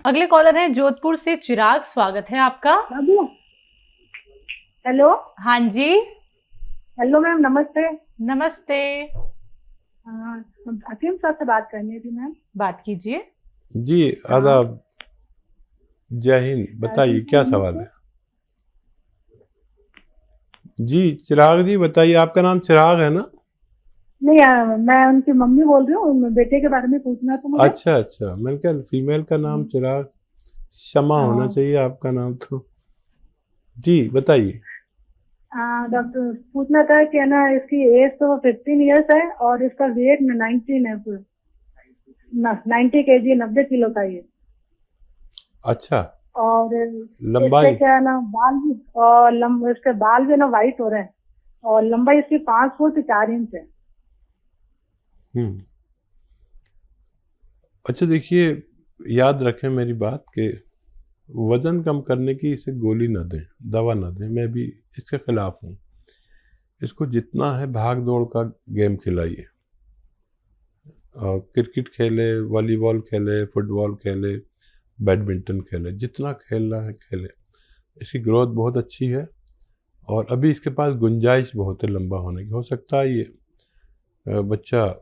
अगले कॉलर हैं जोधपुर से चिराग, स्वागत है आपका। हेलो। हाँ जी, हेलो मैम, नमस्ते। नमस्ते। असीम सर से बात करनी थी मैम। बात कीजिए। जी आदाब, जय हिंद। बताइए क्या सवाल है? जी चिराग जी बताइए, आपका नाम चिराग है ना? नहीं, मैं उनकी मम्मी बोल रही हूँ, बेटे के बारे में पूछना था मुझे। अच्छा, मैंने कहा फीमेल का नाम चिराग, शमा होना चाहिए आपका नाम तो। जी बताइए। डॉक्टर पूछना था कि ना, इसकी एज तो 15 इयर्स है और इसका वेट 19 है, 90 kg, 90 किलो का ये। अच्छा, और लंबाई? इसके क्या है ना, बाल भी और इसके बाल भी ना वाइट हो रहे हैं और लंबाई इसकी 5 फुट 4 इंच है। अच्छा देखिए, याद रखें मेरी बात कि वज़न कम करने की इसे गोली ना दें, दवा ना दें। मैं भी इसके खिलाफ हूँ। इसको जितना है भाग दौड़ का गेम खिलाइए। क्रिकेट खेले, वॉलीबॉल खेले, फुटबॉल खेले, बैडमिंटन खेले, जितना खेलना है खेले। इसकी ग्रोथ बहुत अच्छी है और अभी इसके पास गुंजाइश बहुत है लंबा होने की। हो सकता है ये बच्चा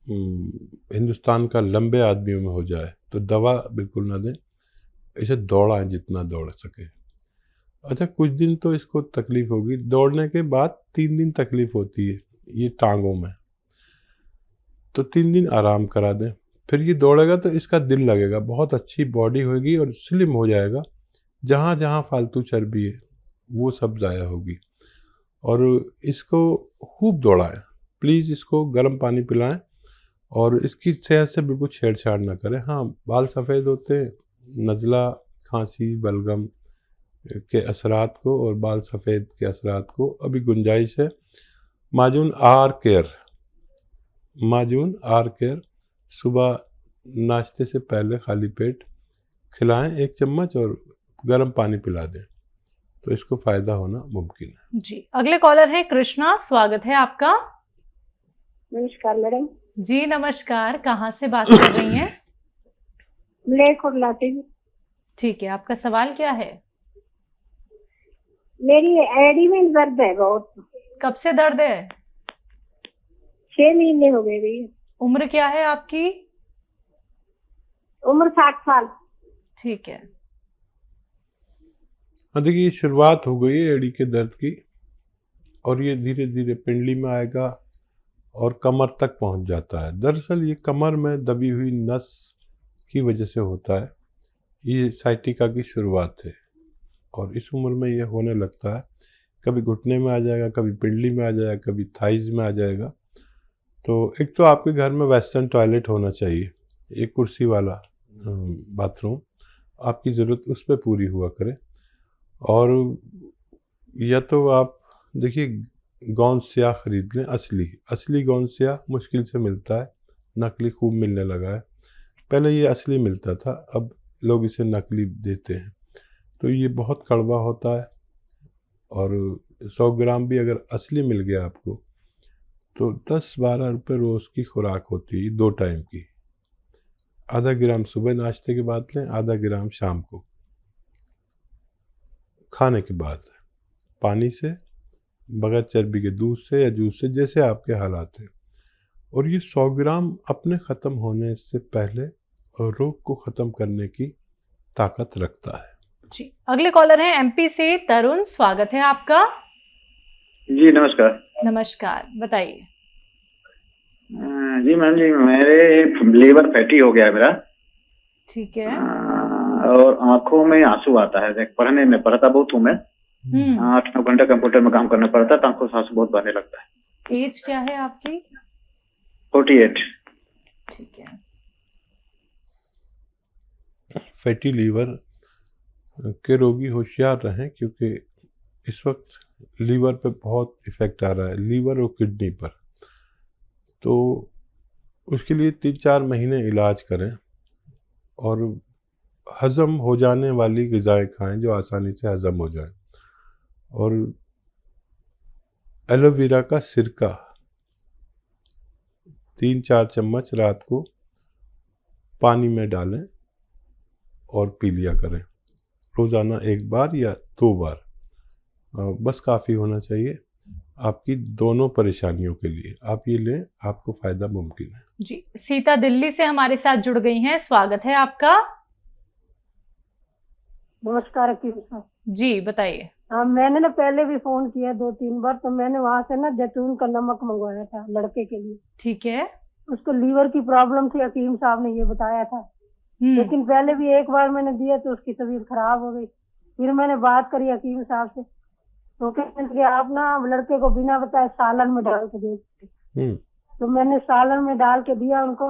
हिंदुस्तान का लंबे आदमियों में हो जाए, तो दवा बिल्कुल ना दें। इसे दौड़ाएं जितना दौड़ सके। अच्छा, कुछ दिन तो इसको तकलीफ होगी, दौड़ने के बाद 3 दिन तकलीफ होती है ये टांगों में, तो 3 दिन आराम करा दें। फिर ये दौड़ेगा तो इसका दिल लगेगा, बहुत अच्छी बॉडी होगी और स्लिम हो जाएगा। जहाँ जहाँ फालतू चर्बी है वो सब ज़ाया होगी। और इसको खूब दौड़ाएं, प्लीज़ इसको गर्म पानी पिलाएं और इसकी सेहत से बिल्कुल छेड़छाड़ ना करें। हाँ, बाल सफ़ेद होते हैं, नज़ला, खांसी, बलगम के असरात को और बाल सफ़ेद के असरात को अभी गुंजाइश है। माजून आर केयर सुबह नाश्ते से पहले खाली पेट खिलाएं 1 चम्मच और गर्म पानी पिला दें, तो इसको फ़ायदा होना मुमकिन है। जी, अगले कॉलर हैं कृष्णा, स्वागत है आपका। नमस्कार मैडम। जी नमस्कार, कहाँ से बात कर रही हैं? मलेरकोटला। ठीक है, आपका सवाल क्या है? मेरी एडी में दर्द है बहुत। कब से दर्द है? 6 महीने हो गए भैया। उम्र क्या है आपकी? उम्र 60 साल। ठीक है। हाँ देखिए, शुरुआत हो गई है एड़ी के दर्द की और ये धीरे धीरे पिंडली में आएगा और कमर तक पहुंच जाता है। दरअसल ये कमर में दबी हुई नस की वजह से होता है। ये साइटिका की शुरुआत है और इस उम्र में ये होने लगता है। कभी घुटने में आ जाएगा, कभी पिंडली में आ जाएगा, कभी थाइज में आ जाएगा। तो एक तो आपके घर में वेस्टर्न टॉयलेट होना चाहिए, एक कुर्सी वाला बाथरूम, आपकी ज़रूरत उस पर पूरी हुआ करे। और या तो आप देखिए गौन स्याह खरीद लें, असली गौन स्याह मुश्किल से मिलता है, नकली खूब मिलने लगा है। पहले ये असली मिलता था, अब लोग इसे नकली देते हैं, तो ये बहुत कड़वा होता है। और 100 ग्राम भी अगर असली मिल गया आपको तो 10-12 रुपये रोज़ की खुराक होती है 2 टाइम की। आधा ग्राम सुबह नाश्ते के बाद लें, आधा ग्राम शाम को खाने के बाद, पानी से, बगैर चर्बी के दूध से या जूस से, जैसे आपके हालात हैं। और ये 100 ग्राम अपने ख़त्म होने से पहले और रोग को ख़त्म करने की ताकत रखता है। जी, अगले कॉलर हैं एमपी से तरुण, स्वागत है आपका। जी नमस्कार। नमस्कार, बताइए। जी मैम जी, मेरे लीवर फैटी हो गया है मेरा। ठीक है। और आंखों में आंसू आता है। पढ़ने में पढ़ता बहुत हूँ मैं, 8-9 घंटा कंप्यूटर में काम करना पड़ता है, तो आंखों से आंसू बहुत बहने लगता है। एज क्या है आपकी? 48। ठीक है। फैटी लीवर के रोगी होशियार रहें, क्योंकि इस वक्त लीवर पे बहुत इफ़ेक्ट आ रहा है, लीवर और किडनी पर। तो उसके लिए 3-4 महीने इलाज करें और हज़म हो जाने वाली ग़िज़ाएँ खाएं जो आसानी से हज़म हो जाएं। और एलोवेरा का सिरका 3-4 चम्मच रात को पानी में डालें और पी लिया करें, रोज़ाना 1 बार या 2 बार, बस काफ़ी होना चाहिए आपकी दोनों परेशानियों के लिए। आप ये लें, आपको फ़ायदा मुमकिन है। जी, सीता दिल्ली से हमारे साथ जुड़ गई हैं, स्वागत है आपका। नमस्कार हकीम साहब। जी बताइए। हाँ, मैंने ना पहले भी फोन किया 2-3 बार, तो मैंने वहाँ से ना जैतून का नमक मंगवाया था लड़के के लिए। ठीक है। उसको लीवर की प्रॉब्लम थी, हकीम साहब ने ये बताया था। लेकिन पहले भी एक बार मैंने दिया तो उसकी तबीयत खराब हो गई। फिर मैंने बात करी हकीम साहब से, तो कहने लगे आप ना लड़के को बिना बताए सालन में डाल के दे दीजिए। तो मैंने सालन में डाल के दिया उनको।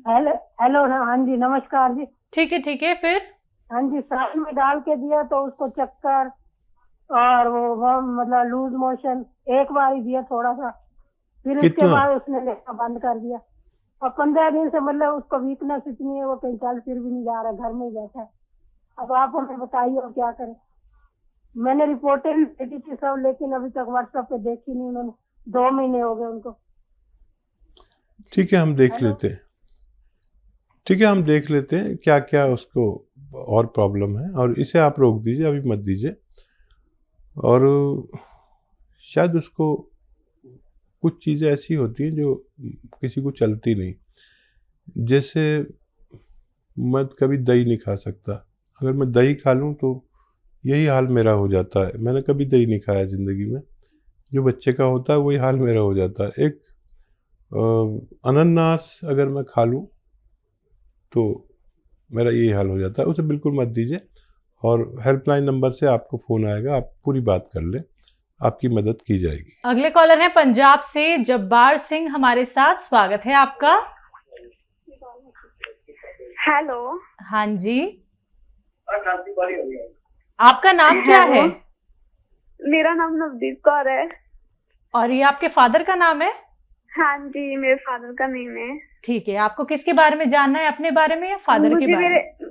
हेलो हाँ जी, नमस्कार जी। ठीक है, फिर? हाँ जी, सालन में डाल के दिया तो उसको चक्कर और वो मतलब लूज मोशन एक बार ही दिया थोड़ा सा, फिर उसके बाद उसने लेना बंद कर दिया। और 15 दिन से मतलब उसको वीकनेस इतनी है, वो कहीं चल फिर भी नहीं जा रहा, घर में ही बैठा है। अब आप हमें बताइए और क्या करें। मैंने रिपोर्टें भी भेजी थी सब, लेकिन अभी तक व्हाट्सएप पे देखी नहीं उन्होंने, 2 महीने हो गए उनको। ठीक है, हम देख लेते हैं। ठीक है, हम देख लेते हैं क्या क्या उसको और प्रॉब्लम है, और इसे आप रोक दीजिए, अभी मत दीजिए। और शायद उसको कुछ चीज़ें ऐसी होती हैं जो किसी को चलती नहीं। जैसे मैं कभी दही नहीं खा सकता, अगर मैं दही खा लूँ तो यही हाल मेरा हो जाता है। मैंने कभी दही नहीं खाया ज़िंदगी में, जो बच्चे का होता है वही हाल मेरा हो जाता है। एक अनानास अगर मैं खा लूँ तो मेरा यही हाल हो जाता है। उसे बिल्कुल मत दीजिए, और हेल्पलाइन नंबर से आपको फ़ोन आएगा, आप पूरी बात कर लें, आपकी मदद की जाएगी। अगले कॉलर हैं पंजाब से जब्बार सिंह हमारे साथ, स्वागत है आपका। हेलो। हाँ जी, आपका नाम क्या है? मेरा नाम नवदीप कौर है। और ये आपके फादर का नाम है? हाँ जी, मेरे फादर का नेम है। ठीक है, आपको किसके बारे में जानना है, अपने बारे में या फादर के बारे में?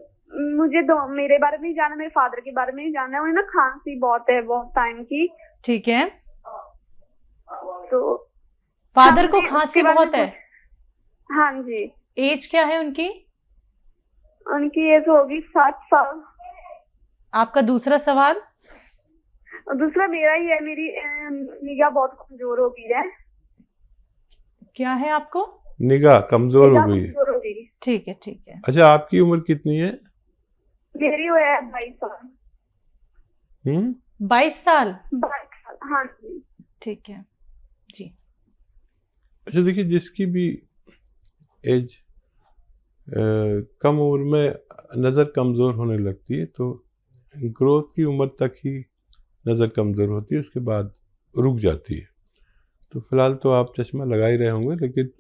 मुझे मेरे बारे में ही जानना, मेरे फादर के बारे में ही जानना है। उन्हें ना खांसी बहुत है, बहुत टाइम की। ठीक है, तो फादर को खांसी बहुत है? हाँ जी। एज क्या है उनकी? उनकी एज होगी 7 साल। आपका दूसरा सवाल? दूसरा मेरा ही है, मेरी निगाह बहुत कमजोर हो गई है। क्या है आपको? निगाह कमजोर हो गई है। ठीक है। अच्छा, आपकी उम्र कितनी है? मेरी वो है 22 साल। 22 साल? 22 साल, हाँ जी। ठीक है जी। अच्छा देखिए, जिसकी भी एज कम उम्र में नज़र कमज़ोर होने लगती है तो ग्रोथ की उम्र तक ही नज़र कमज़ोर होती है, उसके बाद रुक जाती है। तो फिलहाल तो आप चश्मा लगा ही रहे होंगे, लेकिन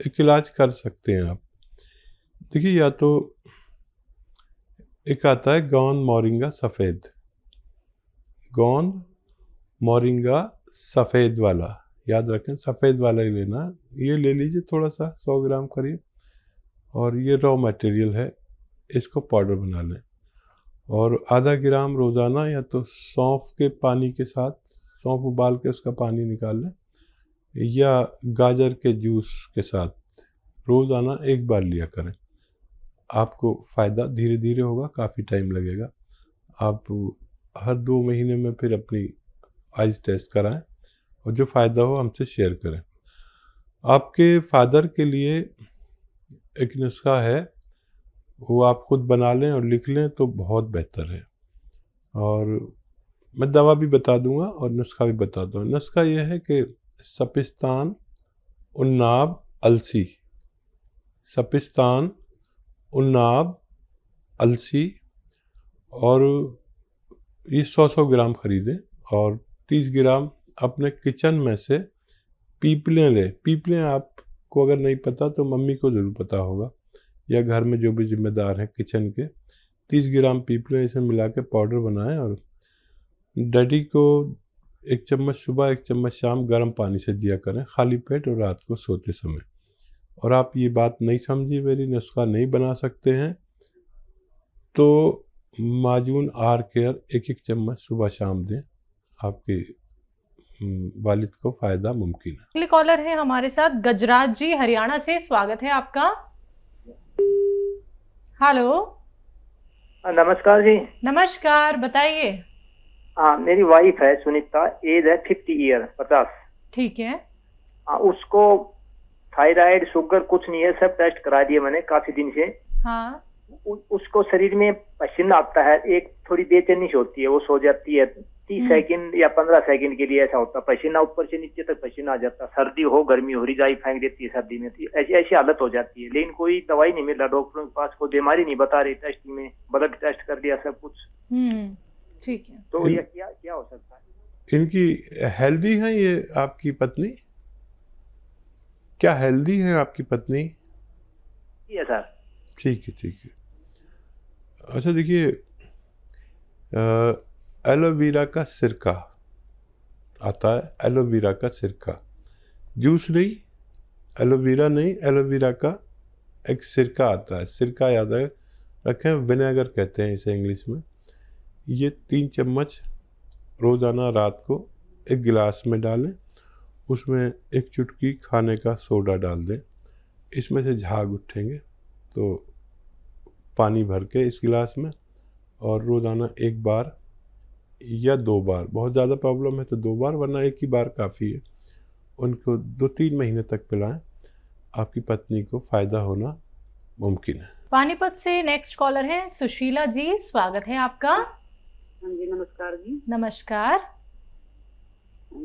एक इलाज कर सकते हैं आप। देखिए, या तो एक आता है गौन मोरिंगा सफ़ेद, गौन मोरिंगा सफ़ेद वाला, याद रखें सफ़ेद वाला ही लेना। ये ले लीजिए थोड़ा सा, 100 ग्राम करिए, और ये रॉ मटेरियल है, इसको पाउडर बना लें। और आधा ग्राम रोज़ाना या तो सौंफ के पानी के साथ, सौंफ उबाल के उसका पानी निकाल लें, या गाजर के जूस के साथ रोज़ाना 1 बार लिया करें। आपको फ़ायदा धीरे धीरे होगा, काफ़ी टाइम लगेगा। आप हर 2 महीने में फिर अपनी आइज़ टेस्ट कराएं, और जो फ़ायदा हो हमसे शेयर करें। आपके फादर के लिए एक नुस्खा है, वो आप खुद बना लें और लिख लें तो बहुत बेहतर है। और मैं दवा भी बता दूंगा और नुस्खा भी बता दूंगा। नुस्खा ये है कि सपिस्तान, उन्नाब, अलसी, सपिस्तान, उन्नाब, अलसी, और ये 100 ग्राम खरीदें, और 30 ग्राम अपने किचन में से पीपलें लें। पीपलें आपको अगर नहीं पता तो मम्मी को ज़रूर पता होगा, या घर में जो भी जिम्मेदार हैं किचन के। 30 ग्राम पीपलें इसे मिला के पाउडर बनाएं, और डैडी को 1 चम्मच सुबह 1 चम्मच शाम गर्म पानी से दिया करें, खाली पेट, और रात को सोते समय। और आप ये बात नहीं समझी मेरी, नुस्खा नहीं बना सकते हैं, तो माजून आर केयर 1-1 चम्मच सुबह शाम दें, आपके वालिद को फ़ायदा मुमकिन है। अगले कॉलर है हमारे साथ गजराज जी हरियाणा से, स्वागत है आपका। हेलो। नमस्कार जी। नमस्कार, बताइए। हाँ, मेरी वाइफ है सुनीता, एज है 50 ईयर, 50। ठीक है। हाँ, उसको थायराइड शुगर कुछ नहीं है, सब टेस्ट करा दिए मैंने काफी दिन से। हाँ। उसको शरीर में पसीना आता है, एक थोड़ी बेचैनी सी होती है, वो सो जाती है 30 सेकंड या 15 सेकंड के लिए, ऐसा होता है पसीना ऊपर से नीचे तक पसीना आ जाता है। सर्दी हो गर्मी हो, रिजाई फेंक देती है सर्दी में, ऐसी ऐसी हालत हो जाती है। लेकिन कोई दवाई नहीं मिल रहा, डॉक्टरों के पास कोई बीमारी नहीं बता रही, टेस्ट में ब्लड टेस्ट कर दिया सब कुछ। ठीक है। तो ये क्या क्या हो सकता है? इनकी हेल्दी है ये आपकी पत्नी? क्या हेल्दी है आपकी पत्नी? ये सर। ठीक है, ठीक है। अच्छा देखिए, एलोवेरा का सिरका आता है, एलोवेरा का सिरका, जूस नहीं, एलोवेरा नहीं, एलोवेरा का एक सिरका आता है। सिरका याद रखें, विनेगर कहते हैं इसे इंग्लिश में। ये 3 चम्मच रोज़ाना रात को एक गिलास में डालें, उसमें एक चुटकी खाने का सोडा डाल दें। इसमें से झाग उठेंगे तो पानी भर के इस गिलास में, और रोज़ाना 1 बार या 2 बार, बहुत ज़्यादा प्रॉब्लम है तो 2 बार, वरना 1 ही बार काफ़ी है, उनको 2-3 महीने तक पिलाएं। आपकी पत्नी को फ़ायदा होना मुमकिन है। पानीपत से नेक्स्ट कॉलर है सुशीला जी, स्वागत है आपका। हाँ जी, नमस्कार जी। नमस्कार। हाँ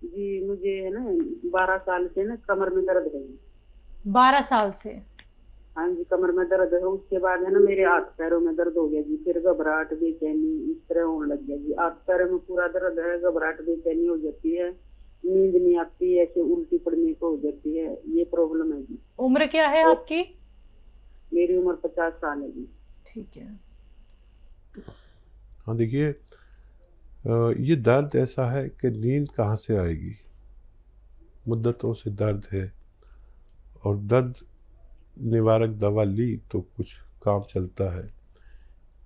जी, मुझे है ना 12 साल से ना कमर में दर्द है। 12 साल से? हाँ जी, कमर में दर्द है। उसके बाद है ना मेरे हाथ पैरों में दर्द हो गया जी, फिर घबराहट बेचैनी इस तरह होने लग गया जी। हाथ पैरों में पूरा दर्द है, घबराहट बेचैनी हो जाती है, नींद नहीं आती, ऐसे उल्टी पड़ने को हो जाती है, ये प्रॉब्लम है जी। उम्र क्या है आपकी? मेरी उम्र 50 साल है जी। ठीक है। हाँ देखिए, ये दर्द ऐसा है कि नींद कहाँ से आएगी, मुद्दतों से दर्द है, और दर्द निवारक दवा ली तो कुछ काम चलता है।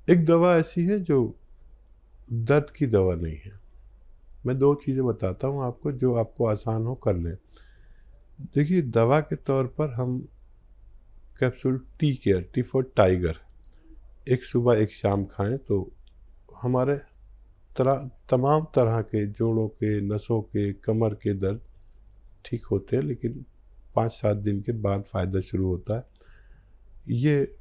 एक दवा ऐसी है जो दर्द की दवा नहीं है। मैं 2 चीज़ें बताता हूँ आपको जो आपको आसान हो, कर लें। देखिए, दवा के तौर पर हम capsule tea care, T for tiger, एक सुबह एक शाम खाएं तो हमारे तमाम तरह के जोड़ों के, नसों के, कमर के दर्द ठीक होते हैं, लेकिन 5-7 दिन के बाद फ़ायदा शुरू होता है। ये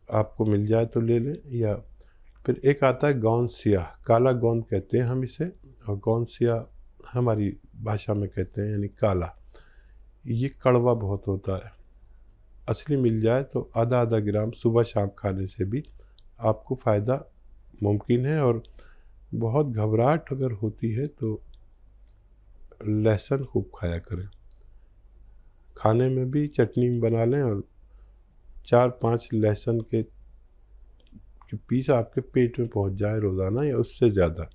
आपको मिल जाए तो ले लें, या फिर एक आता है गोंद सिया, काला गोंद कहते हैं हम इसे, और गोंद सिया हमारी भाषा में कहते हैं, यानी काला। ये कड़वा बहुत होता है। असली मिल जाए तो आधा ग्राम सुबह शाम खाने से भी आपको फ़ायदा मुमकिन है। और बहुत घबराहट अगर होती है तो लहसुन खूब खाया करें, खाने में भी चटनी बना लें, और 4-5 लहसुन के पीस आपके पेट में पहुंच जाए रोज़ाना, या उससे ज़्यादा,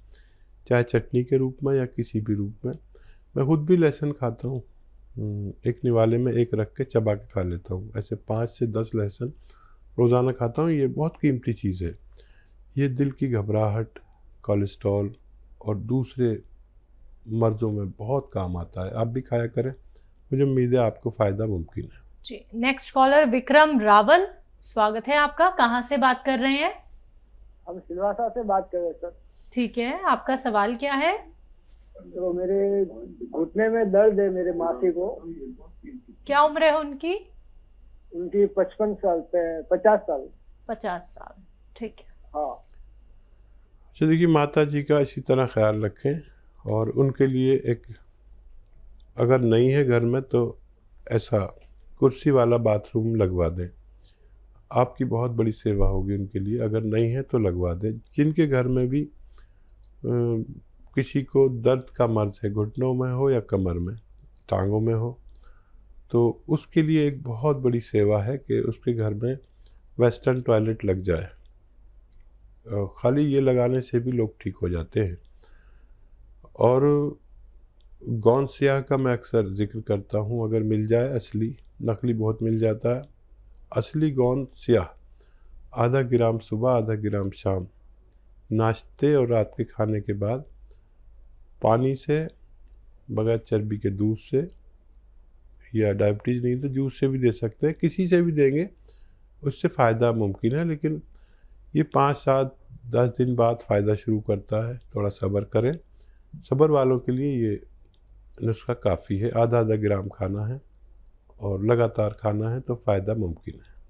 चाहे चटनी के रूप में या किसी भी रूप में। मैं खुद भी लहसुन खाता हूँ, एक निवाले में एक रख के चबा के खा लेता हूँ। ऐसे 5 से 10 लहसुन रोज़ाना खाता हूँ। ये बहुत कीमती चीज़ है। ये दिल की घबराहट, कोलेस्ट्रॉल और दूसरे मर्ज़ों में बहुत काम आता है। आप भी खाया करें, मुझे उम्मीद है आपको फ़ायदा मुमकिन है जी। नेक्स्ट कॉलर विक्रम रावल, स्वागत है आपका। कहाँ से बात कर रहे हैं? हम सिलवासा से बात कर रहे हैं सर। ठीक है, आपका सवाल क्या है? तो मेरे घुटने में दर्द है, मेरे मासी को। क्या उम्र है उनकी? उनकी 55 साल पे 50 साल। 50 साल, ठीक है। हाँ। अच्छा देखिए, माता जी का इसी तरह ख्याल रखें, और उनके लिए एक, अगर नहीं है घर में तो ऐसा कुर्सी वाला बाथरूम लगवा दें, आपकी बहुत बड़ी सेवा होगी उनके लिए। अगर नहीं है तो लगवा दें। जिनके घर में भी किसी को दर्द का मर्ज है, घुटनों में हो या कमर में, टांगों में हो, तो उसके लिए एक बहुत बड़ी सेवा है कि उसके घर में वेस्टर्न टॉयलेट लग जाए। खाली ये लगाने से भी लोग ठीक हो जाते हैं। और गोंद स्याह का मैं अक्सर जिक्र करता हूँ, अगर मिल जाए असली, नकली बहुत मिल जाता है, असली गोंद स्याह आधा ग्राम सुबह, आधा ग्राम शाम, नाश्ते और रात के खाने के बाद पानी से, बगैर चर्बी के दूध से, या डायबिटीज़ नहीं तो जूस से भी दे सकते हैं, किसी से भी देंगे उससे फ़ायदा मुमकिन है, लेकिन ये 5, 7, 10 दिन बाद फ़ायदा शुरू करता है। थोड़ा सब्र करें। सब्र वालों के लिए ये नुस्खा काफ़ी है। आधा-आधा ग्राम खाना है और लगातार खाना है तो फ़ायदा मुमकिन है।